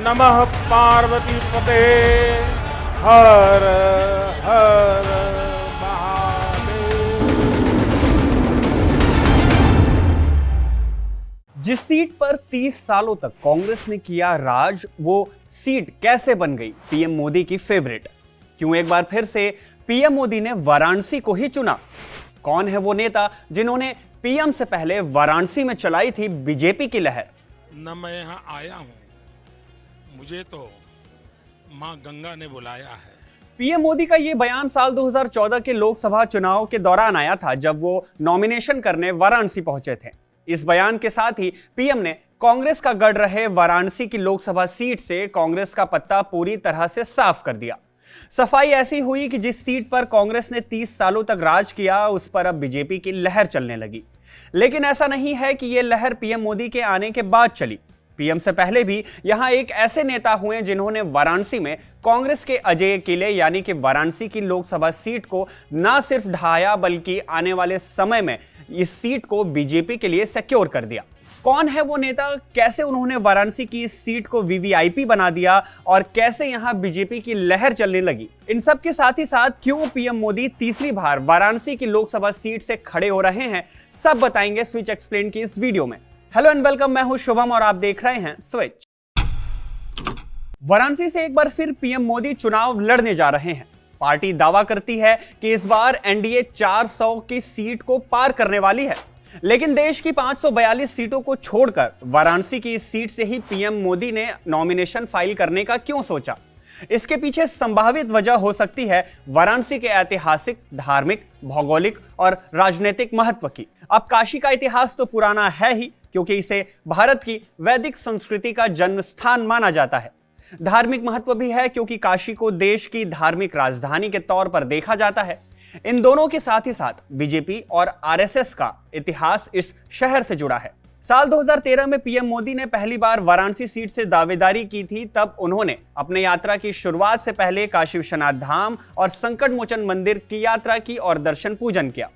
नमः पार्वती पते हर हर महादेव। जिस सीट पर 30 सालों तक कांग्रेस ने किया राज, वो सीट कैसे बन गई पीएम मोदी की फेवरेट? क्यों एक बार फिर से पीएम मोदी ने वाराणसी को ही चुना? कौन है वो नेता जिन्होंने पीएम से पहले वाराणसी में चलाई थी बीजेपी की लहर? न मैं यहाँ आया हूँ, मुझे तो माँ गंगा ने बुलाया है। पीएम मोदी का ये बयान साल 2014 के लोकसभा चुनाव के दौरान आया था, जब वो नॉमिनेशन करने वाराणसी पहुंचे थे। इस बयान के साथ ही पीएम ने कांग्रेस का गढ़ रहे वाराणसी की लोकसभा सीट से कांग्रेस का पत्ता पूरी तरह से साफ कर दिया। सफाई ऐसी हुई कि जिस सीट पर कांग्रेस ने 30 सालों तक राज किया, उस पर अब बीजेपी की लहर चलने लगी। लेकिन ऐसा नहीं है कि यह लहर पीएम मोदी के आने के बाद चली। पीएम से पहले भी यहां एक ऐसे नेता हुए जिन्होंने वाराणसी में कांग्रेस के अजेय किले यानी कि वाराणसी की लोकसभा सीट को न सिर्फ ढाया, बल्कि आने वाले समय में इस सीट को बीजेपी के लिए सिक्योर कर दिया। कौन है वो नेता? कैसे उन्होंने वाराणसी की इस सीट को वीवीआईपी बना दिया और कैसे यहां बीजेपी की लहर चलने लगी? इन सब के साथ ही साथ क्यों पीएम मोदी तीसरी बार वाराणसी की लोकसभा सीट से खड़े हो रहे हैं, सब बताएंगे स्विच एक्सप्लेन की इस वीडियो में। हेलो एंड वेलकम, मैं हूं शुभम और आप देख रहे हैं स्विच। वाराणसी से एक बार फिर पीएम मोदी चुनाव लड़ने जा रहे हैं। पार्टी दावा करती है कि इस बार एनडीए 400 की सीट को पार करने वाली है, लेकिन देश की 542 सीटों को छोड़कर वाराणसी की इस सीट से ही पीएम मोदी ने नॉमिनेशन फाइल करने का क्यों सोचा? इसके पीछे संभावित वजह हो सकती है वाराणसी के ऐतिहासिक, धार्मिक, भौगोलिक और राजनीतिक महत्व की। अब काशी का इतिहास तो पुराना है ही, क्योंकि इसे भारत की वैदिक संस्कृति का जन्म स्थान माना जाता है। धार्मिक महत्व भी है, क्योंकि काशी को देश की धार्मिक राजधानी के तौर पर देखा जाता है। इन दोनों के साथ ही साथ बीजेपी और आरएसएस का इतिहास इस शहर से जुड़ा है। साल 2013 में पीएम मोदी ने पहली बार वाराणसी सीट से दावेदारी की थी। तब उन्होंने अपने यात्रा की शुरुआत से पहले काशी विश्वनाथ धाम और संकट मोचन मंदिर की यात्रा की और दर्शन पूजन किया।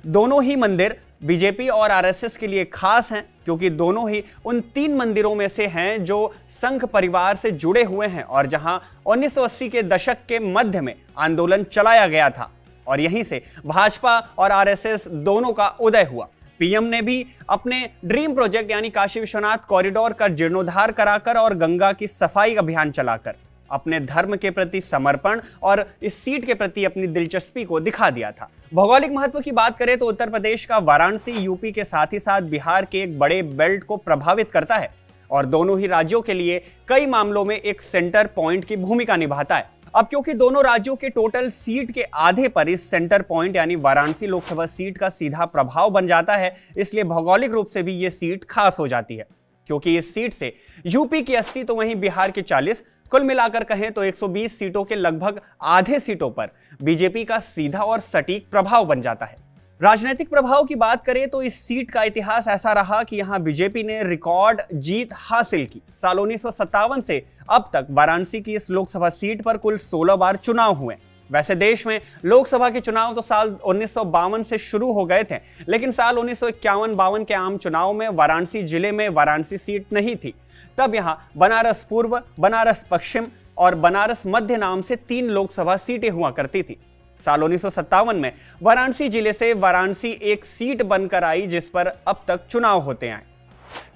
दोनों ही मंदिर बीजेपी और आरएसएस के लिए खास हैं, क्योंकि दोनों ही उन 3 मंदिरों में से हैं जो संघ परिवार से जुड़े हुए हैं और जहां 1980 के दशक के मध्य में आंदोलन चलाया गया था और यहीं से भाजपा और आरएसएस दोनों का उदय हुआ। पीएम ने भी अपने ड्रीम प्रोजेक्ट यानी काशी विश्वनाथ कॉरिडोर का जीर्णोद्धार कराकर और गंगा की सफाई अभियान चलाकर अपने धर्म के प्रति समर्पण और इस सीट के प्रति अपनी दिलचस्पी को दिखा दिया था। भौगोलिक महत्व की बात करें तो उत्तर प्रदेश का वाराणसी यूपी के साथ ही साथ बिहार के एक बड़े बेल्ट को प्रभावित करता है और दोनों ही राज्यों के लिए कई मामलों में एक सेंटर पॉइंट की भूमिका निभाता है। अब क्योंकि दोनों राज्यों के टोटल सीट के आधे पर इस सेंटर पॉइंट यानी वाराणसी लोकसभा सीट का सीधा प्रभाव बन जाता है, इसलिए भौगोलिक रूप से भी ये सीट खास हो जाती है। क्योंकि इस सीट से यूपी की 80 तो वहीं बिहार की 40, कुल मिलाकर कहें तो 120 सीटों के लगभग आधे सीटों पर बीजेपी का सीधा और सटीक प्रभाव बन जाता है। राजनीतिक प्रभाव की बात करें तो इस सीट का इतिहास ऐसा रहा कि यहां बीजेपी ने रिकॉर्ड जीत हासिल की। साल 1957 से अब तक वाराणसी की इस लोकसभा सीट पर कुल 16 बार चुनाव हुए। वैसे देश में लोकसभा के चुनाव तो साल 1952 से शुरू हो गए थे, लेकिन साल 1951-52 के आम चुनाव में वाराणसी जिले में वाराणसी सीट नहीं थी। तब यहां बनारस पूर्व, बनारस पश्चिम और बनारस मध्य नाम से 3 लोकसभा सीटें हुआ करती थी। साल 1957 में वाराणसी जिले से वाराणसी एक सीट बनकर आई, जिस पर अब तक चुनाव होते आए।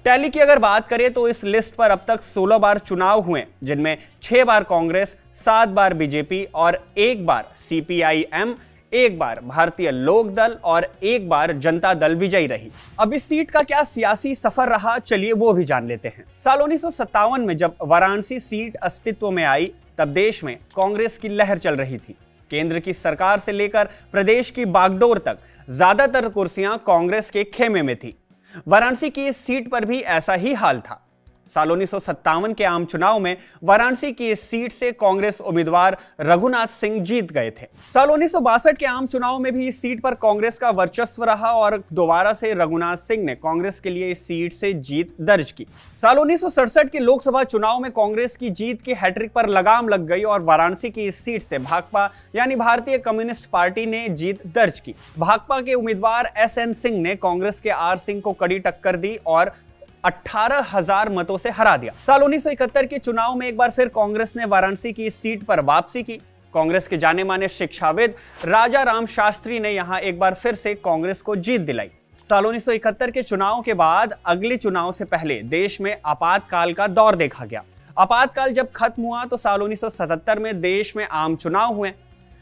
टैली की अगर बात करें तो इस लिस्ट पर अब तक 16 बार चुनाव हुए, जिनमें 6 बार कांग्रेस, 7 बार बीजेपी और 1 बार सीपीआईएम, 1 बार भारतीय लोक दल और 1 बार जनता दल विजयी रही। अब इस सीट का क्या सियासी सफर रहा, चलिए वो भी जान लेते हैं। साल 1957 में जब वाराणसी सीट अस्तित्व में आई, तब देश में कांग्रेस की लहर चल रही थी। केंद्र की सरकार से लेकर प्रदेश की बागडोर तक ज्यादातर कुर्सियां कांग्रेस के खेमे में थी। वाराणसी की इस सीट पर भी ऐसा ही हाल था। साल 1957 के आम चुनाव में वाराणसी की इस सीट से कांग्रेस उम्मीदवार रघुनाथ सिंह जीत गए थे। साल 1962 के आम चुनाव में भी इस सीट पर कांग्रेस का वर्चस्व रहा और दोबारा से रघुनाथ सिंह ने कांग्रेस के लिए इस सीट से जीत दर्ज की। साल 1967 के लोकसभा चुनाव में कांग्रेस की जीत की हैट्रिक पर लगाम लग गई और वाराणसी की इस सीट से भाकपा यानी भारतीय कम्युनिस्ट पार्टी ने जीत दर्ज की। भाकपा के उम्मीदवार एसएन सिंह ने कांग्रेस के आर सिंह को कड़ी टक्कर दी और 18,000 मतों से हरा दिया। साल 1971 के चुनाव में एक बार फिर कांग्रेस ने वाराणसी की इस सीट पर वापसी की। कांग्रेस के जाने माने शिक्षाविद राजा राम शास्त्री ने यहां एक बार फिर से कांग्रेस को जीत दिलाई। साल 1971 के चुनाव के बाद अगले चुनाव से पहले देश में आपातकाल का दौर देखा गया। आपातकाल जब खत्म हुआ तो साल 1977 में देश में आम चुनाव हुए,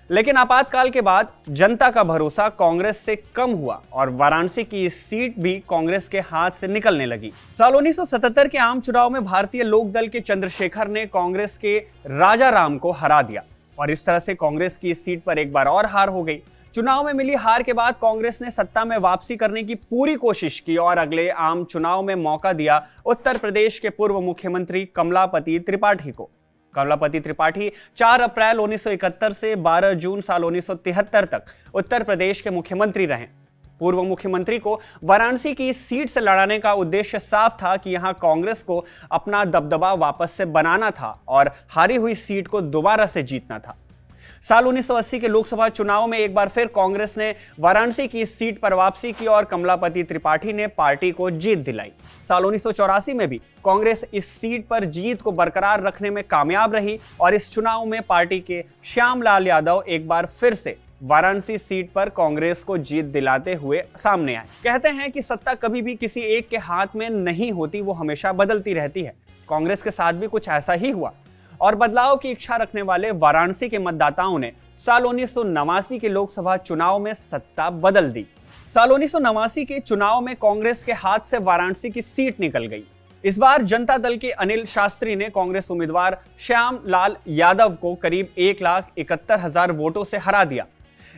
लेकिन आपातकाल के बाद जनता का भरोसा कांग्रेस से कम हुआ और वाराणसी की सीट भी कांग्रेस के हाथ से निकलने लगी। साल 1977 के आम चुनाव में भारतीय लोक दल के चंद्रशेखर ने कांग्रेस के राजा राम को हरा दिया और इस तरह से कांग्रेस की इस सीट पर एक बार और हार हो गई। चुनाव में मिली हार के बाद कांग्रेस ने सत्ता में वापसी करने की पूरी कोशिश की और अगले आम चुनाव में मौका दिया उत्तर प्रदेश के पूर्व मुख्यमंत्री कमलापति त्रिपाठी को। कमलापति त्रिपाठी 4 अप्रैल 1971 से 12 जून साल 1973 तक उत्तर प्रदेश के मुख्यमंत्री रहे। पूर्व मुख्यमंत्री को वाराणसी की इस सीट से लड़ाने का उद्देश्य साफ था कि यहां कांग्रेस को अपना दबदबा वापस से बनाना था और हारी हुई सीट को दोबारा से जीतना था। साल 1980 के लोकसभा चुनाव में एक बार फिर कांग्रेस ने वाराणसी की इस सीट पर वापसी की और कमलापति त्रिपाठी ने पार्टी को जीत दिलाई। साल 1984 में भी कांग्रेस इस सीट पर जीत को बरकरार रखने में कामयाब रही और इस चुनाव में पार्टी के श्यामलाल यादव एक बार फिर से वाराणसी सीट पर कांग्रेस को जीत दिलाते हुए सामने आए। कहते हैं कि सत्ता कभी भी किसी एक के हाथ में नहीं होती, वो हमेशा बदलती रहती है। कांग्रेस के साथ भी कुछ ऐसा ही हुआ और बदलाव की इच्छा रखने वाले वाराणसी के मतदाताओं ने साल 1989 के लोकसभा चुनाव में सत्ता बदल दी। साल 1989 के चुनाव में कांग्रेस के हाथ से वाराणसी की सीट निकल गई। इस बार जनता दल के अनिल शास्त्री ने कांग्रेस उम्मीदवार श्याम लाल यादव को करीब 1,71,000 वोटों से हरा दिया।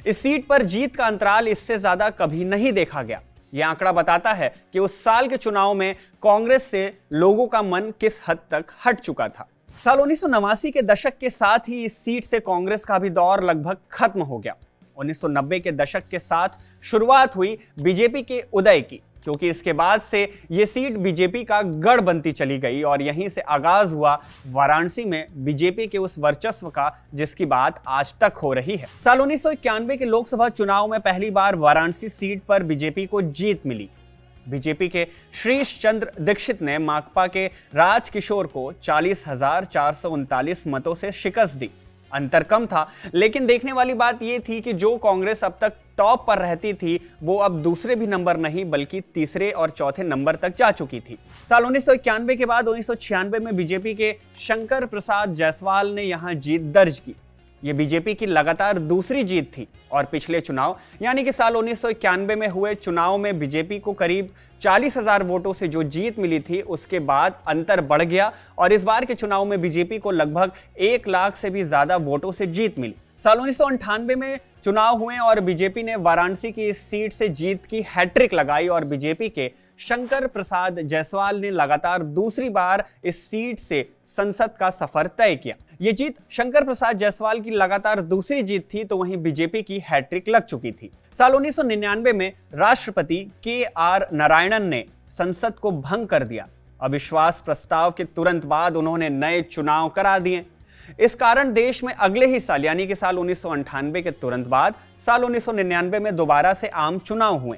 इस सीट पर जीत का अंतराल इससे ज्यादा कभी नहीं देखा गया। यह आंकड़ा बताता है कि उस साल के चुनाव में कांग्रेस से लोगों का मन किस हद तक हट चुका था। साल 1989 के दशक के साथ ही इस सीट से कांग्रेस का भी दौर लगभग खत्म हो गया। 1990 के दशक के साथ शुरुआत हुई बीजेपी के उदय की, क्योंकि इसके बाद से ये सीट बीजेपी का गढ़ बनती चली गई और यहीं से आगाज हुआ वाराणसी में बीजेपी के उस वर्चस्व का जिसकी बात आज तक हो रही है। साल 1991 के लोकसभा चुनाव में पहली बार वाराणसी सीट पर बीजेपी को जीत मिली। बीजेपी के श्रीश चंद्र दीक्षित ने माकपा के राजकिशोर को 40,439 मतों से शिकस्त दी। अंतर कम था, लेकिन देखने वाली बात यह थी कि जो कांग्रेस अब तक टॉप पर रहती थी वो अब दूसरे भी नंबर नहीं बल्कि तीसरे और चौथे नंबर तक जा चुकी थी। साल 1991 के बाद 1996 में बीजेपी के शंकर प्रसाद जायसवाल ने यहां जीत दर्ज की। ये बीजेपी की लगातार दूसरी जीत थी और पिछले चुनाव यानी कि साल 1991 में हुए चुनाव में बीजेपी को करीब 40,000 वोटों से जो जीत मिली थी उसके बाद अंतर बढ़ गया और इस बार के चुनाव में बीजेपी को लगभग 1 लाख से भी ज्यादा वोटों से जीत मिली। साल 1998 में चुनाव हुए और बीजेपी ने वाराणसी की इस सीट से जीत की हैट्रिक लगाई और बीजेपी के शंकर प्रसाद जायसवाल ने लगातार दूसरी बार इस सीट से संसद का सफर तय किया। ये जीत शंकर प्रसाद जायसवाल की लगातार दूसरी जीत थी, तो वहीं बीजेपी की हैट्रिक लग चुकी थी। साल 1999 में राष्ट्रपति KR नारायणन ने संसद को भंग कर दिया। अविश्वास प्रस्ताव के तुरंत बाद उन्होंने नए चुनाव करा दिए। इस कारण देश में अगले ही साल यानी कि साल 1998 के तुरंत बाद साल 1999 में दोबारा से आम चुनाव हुए।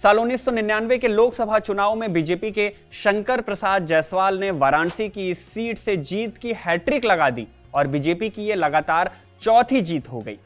साल 1999 के लोकसभा चुनाव में बीजेपी के शंकर प्रसाद जायसवाल ने वाराणसी की इस सीट से जीत की हैट्रिक लगा दी और बीजेपी की ये लगातार चौथी जीत हो गई।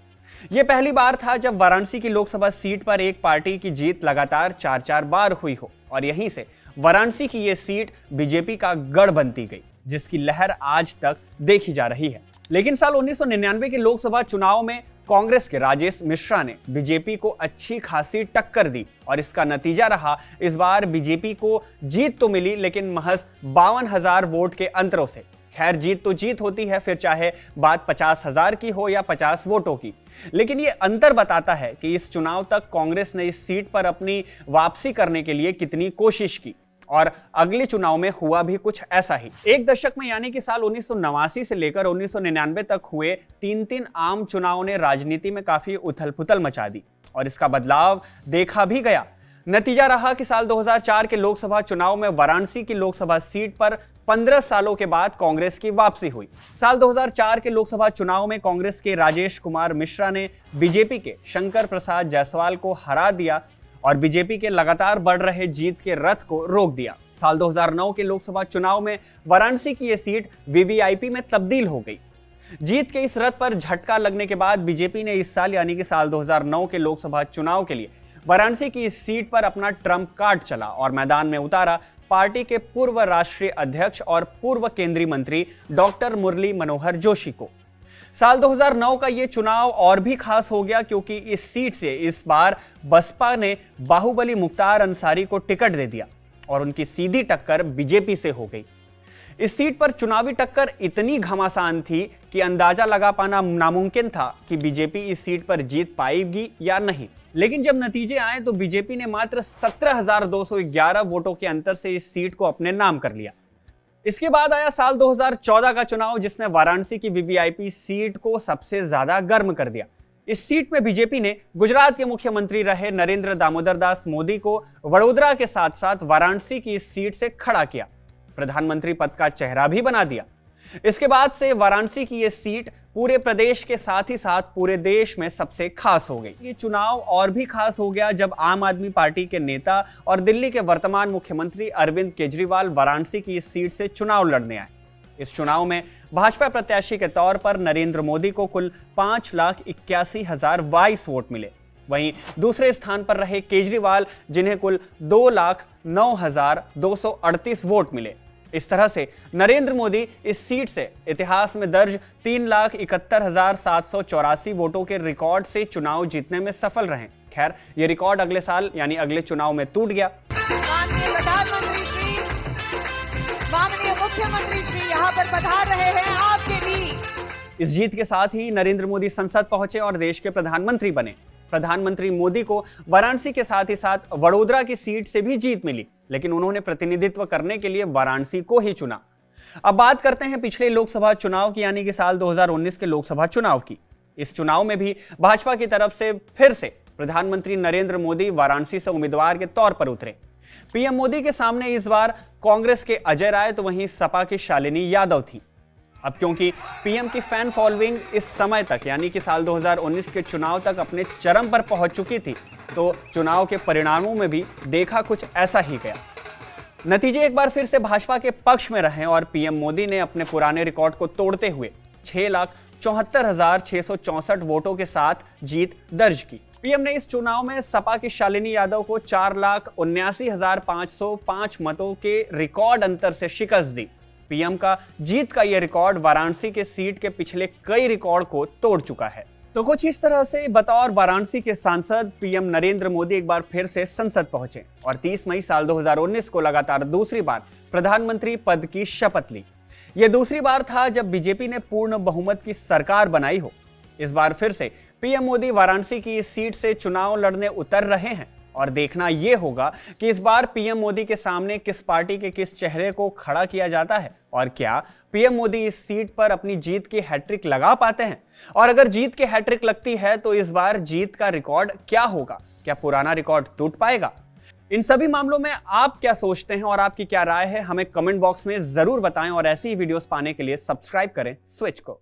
यह पहली बार था जब वाराणसी की लोकसभा सीट पर एक पार्टी की जीत लगातार 4-4 बार हुई हो और यहीं से वाराणसी की यह सीट बीजेपी का गढ़ बनती गई, जिसकी लहर आज तक देखी जा रही है। लेकिन साल 1999 के लोकसभा चुनाव में कांग्रेस के राजेश मिश्रा ने बीजेपी को अच्छी खासी टक्कर दी और इसका नतीजा रहा इस बार बीजेपी को जीत तो मिली लेकिन महज 52,000 वोट के अंतरों से। खैर, जीत तो जीत होती है, फिर चाहे बात 50,000 की हो या 50 वोटों की, लेकिन ये अंतर बताता है कि इस चुनाव तक कांग्रेस ने इस सीट पर अपनी वापसी करने के लिए कितनी कोशिश की और अगले चुनाव में हुआ भी कुछ ऐसा ही। एक दशक में यानी कि साल 1989 से लेकर 1999 तक हुए 3 आम चुनाव ने राजनीति में काफी उथल-पुथल मचा दी और इसका बदलाव देखा भी गया। नतीजा रहा कि साल 2004 के लोकसभा चुनाव में वाराणसी की लोकसभा सीट पर 15 सालों के बाद कांग्रेस की वापसी हुई। साल 2004 के लोकसभा चुनाव में कांग्रेस के राजेश कुमार मिश्रा ने बीजेपी के शंकर प्रसाद जायसवाल को हरा दिया और बीजेपी के लगातार बढ़ रहे जीत के रथ को रोक दिया। साल 2009 के लोकसभा चुनाव में वाराणसी की यह सीट वीवीआईपी में तब्दील हो गई। जीत के इस रथ पर झटका लगने के बाद बीजेपी ने इस साल यानी कि साल 2009 के लोकसभा चुनाव के लिए वाराणसी की इस सीट पर अपना ट्रम्प कार्ड चला और मैदान में उतारा पार्टी के पूर्व राष्ट्रीय अध्यक्ष और पूर्व केंद्रीय मंत्री डॉक्टर मुरली मनोहर जोशी को। साल 2009 का यह चुनाव और भी खास हो गया क्योंकि इस सीट से इस बार बसपा ने बाहुबली मुख्तार अंसारी को टिकट दे दिया और उनकी सीधी टक्कर बीजेपी से हो गई। इस सीट पर चुनावी टक्कर इतनी घमासान थी कि अंदाजा लगा पाना नामुमकिन था कि बीजेपी इस सीट पर जीत पाएगी या नहीं। लेकिन जब नतीजे आए तो बीजेपी ने मात्र 17,211 वोटों के अंतर से इस सीट को अपने नाम कर लिया। इसके बाद आया साल 2014 का चुनाव जिसने वाराणसी की वीवीआईपी सीट को सबसे ज्यादा गर्म कर दिया। इस सीट में बीजेपी ने गुजरात के मुख्यमंत्री रहे नरेंद्र दामोदर दास मोदी को वडोदरा के साथ साथ वाराणसी की इस सीट से खड़ा किया, प्रधानमंत्री पद का चेहरा भी बना दिया। इसके बाद से वाराणसी की यह सीट पूरे प्रदेश के साथ ही साथ पूरे देश में सबसे खास हो गई। ये चुनाव और भी खास हो गया जब आम आदमी पार्टी के नेता और दिल्ली के वर्तमान मुख्यमंत्री अरविंद केजरीवाल वाराणसी की इस सीट से चुनाव लड़ने आए। इस चुनाव में भाजपा प्रत्याशी के तौर पर नरेंद्र मोदी को कुल 5,81,022 वोट मिले। वहीं दूसरे स्थान पर रहे केजरीवाल जिन्हें कुल 2,09,238 वोट मिले। इस तरह से नरेंद्र मोदी इस सीट से इतिहास में दर्ज 3,71,784 वोटों के रिकॉर्ड से चुनाव जीतने में सफल रहे। खैर, ये रिकॉर्ड अगले साल यानी अगले चुनाव में टूट गया। माननीय प्रधानमंत्री श्री, माननीय मुख्यमंत्री श्री यहाँ पर पधार रहे हैं आपके बीच। इस जीत के साथ ही नरेंद्र मोदी संसद पहुंचे और देश के प्रधानमंत्री बने। प्रधानमंत्री मोदी को वाराणसी के साथ ही साथ वडोदरा की सीट से भी जीत मिली, लेकिन उन्होंने प्रतिनिधित्व करने के लिए वाराणसी को ही चुना। अब बात करते हैं पिछले लोकसभा चुनाव की यानी कि साल 2019 के लोकसभा चुनाव की। इस चुनाव में भी भाजपा की तरफ से फिर से प्रधानमंत्री नरेंद्र मोदी वाराणसी से उम्मीदवार के तौर पर उतरे। पीएम मोदी के सामने इस बार कांग्रेस के अजय राय तो वहीं सपा की शालिनी यादव थी। अब क्योंकि पीएम की फैन फॉलोइंग इस समय तक यानी कि साल 2019 के चुनाव तक अपने चरम पर पहुंच चुकी थी, तो चुनाव के परिणामों में भी देखा कुछ ऐसा ही गया। नतीजे एक बार फिर से भाजपा के पक्ष में रहे और पीएम मोदी ने अपने पुराने रिकॉर्ड को तोड़ते हुए 6,74,664 वोटों के साथ जीत दर्ज की। पीएम ने इस चुनाव में सपा की शालिनी यादव को 4,79,505 मतों के रिकॉर्ड अंतर से शिकस्त दी। पीएम का जीत का यह रिकॉर्ड वाराणसी के सीट के पिछले कई रिकॉर्ड को तोड़ चुका है। तो कुछ इस तरह से बतौर वाराणसी के सांसद पीएम नरेंद्र मोदी एक बार फिर से संसद पहुंचे और 30 मई साल 2019 को लगातार दूसरी बार प्रधानमंत्री पद की शपथ ली। यह दूसरी बार था जब बीजेपी ने पूर्ण बहुमत की सरकार बनाई हो। इस बार फिर से पीएम मोदी वाराणसी की इस सीट से चुनाव लड़ने उतर रहे हैं और देखना यह होगा कि इस बार पीएम मोदी के सामने किस पार्टी के किस चेहरे को खड़ा किया जाता है और क्या पीएम मोदी इस सीट पर अपनी जीत की हैट्रिक लगा पाते हैं। और अगर जीत की हैट्रिक लगती है तो इस बार जीत का रिकॉर्ड क्या होगा, क्या पुराना रिकॉर्ड टूट पाएगा? इन सभी मामलों में आप क्या सोचते हैं और आपकी क्या राय है, हमें कमेंट बॉक्स में जरूर बताएं और ऐसी ही वीडियोस पाने के लिए सब्सक्राइब करें स्विच को।